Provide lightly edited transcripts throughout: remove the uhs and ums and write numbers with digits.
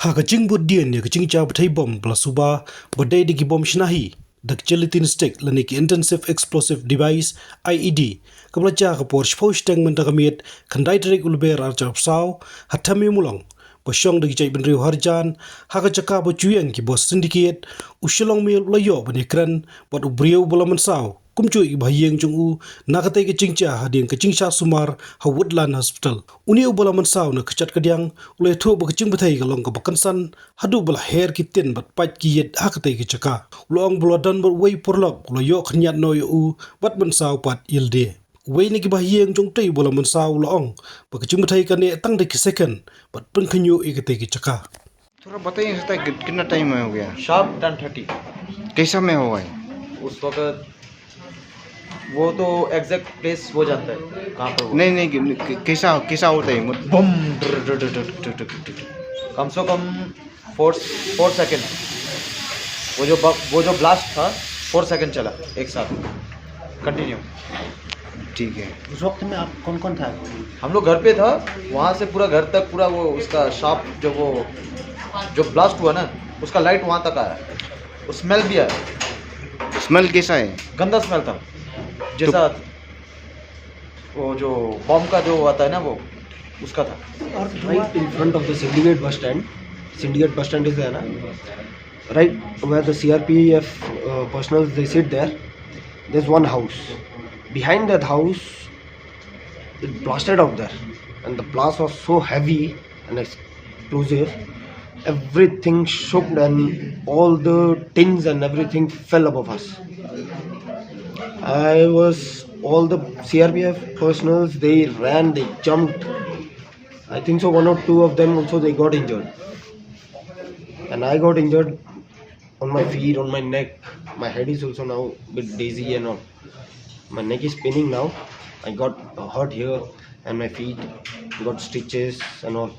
Haka Jingbthei dien ya Jingbthei bom plasuba bodai digi bom shnahi dak gelatin stick lanik intensive explosive device IED kabla cha ka por shpau steng men takamiet khandai trek ulber ar chap saw hathami mulong boshong dagi chai benriu harjan haka chaka bo chuyang ki bos syndicate u Shillong Mail layo bani kran bot ubriu bola Mynsaw kumchui bhayeng chungu nakate ke chingcha hading ke chingsha sumar ha woodland hospital uni bola Mynsaw na kchat kadyang ule thu bo Jingbthei ka long ka bakansan hadu bola hair ki tin bat pat ki yet hakate ke chaka long bola dan bo wei porlok lo yo khnyat no yu bat Mynsaw pat yilde wei ni ki bhayeng chung tei bola Mynsaw long bo Jingbthei ka ne tang de ki Sekhon bat pun khnyu ekate ke chaka थोड़ा बताइए सकता है कितना time में हो गया? Sharp 10:30 कैसा में हुआ है? उस वक्त वो तो एग्जैक्ट प्लेस हो जाता है कहाँ पर वो। नहीं कैसा कैसा होता है? बम कम से कम 4 सेकेंड वो जो ब्लास्ट था 4 सेकेंड चला एक साथ कंटिन्यू। ठीक है। उस वक्त में आप कौन कौन था? हम लोग घर पे था, वहाँ से पूरा घर तक पूरा वो उसका शार्प जो ब्लास्ट हुआ ना उसका लाइट वहाँ तक आया, वो स्मेल भी आया। स्मेल कैसा है? गंदा स्मेल था जैसा वो जो बॉम्ब का जो आता है ना वो उसका था। Right in front of the Syndicate bus stand. Syndicate bus stand is there, na? Right where the CRPF personnel they sit there. There's one house. Behind that house, it blasted out there, and the blast was so heavy and explosive. Everything shook and all the tins and everything fell above us. All the CRPF personnel, they ran, they jumped. I think so 1 or 2 of them also they got injured. And I got injured on my feet, on my neck. My head is also now a bit dizzy and all. My neck is spinning now. I got hurt here and my feet, got stitches and all,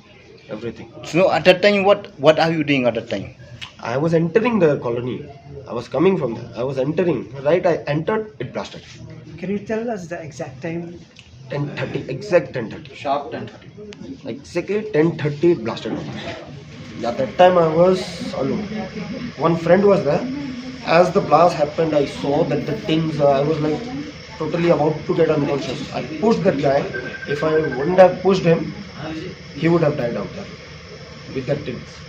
everything. So at that time what are you doing at that time? I was entering the colony. I was coming from there. I was entering. Right, I entered, it blasted. Can you tell us the exact time? 10:30, exact 10:30. Sharp 10:30 Exactly 10:30 it blasted. At that time I was alone. One friend was there. As the blast happened, I saw that the things, I was like totally about to get unconscious. I pushed that guy. If I wouldn't have pushed him, he would have died out there with that things.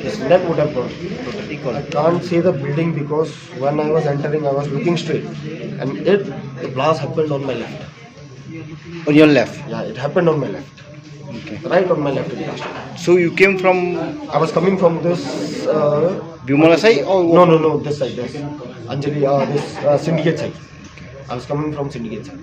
His neck would have gone totally gone. I can't see the building because when I was entering, I was looking straight, and the blast happened on my left. On your left? Yeah, it happened on my left. Okay. Right on my left it blasted. So you came from I was coming from this. Ïewmawlong or No, this side, this Anjali, this Syndicate side. I was coming from Syndicate side.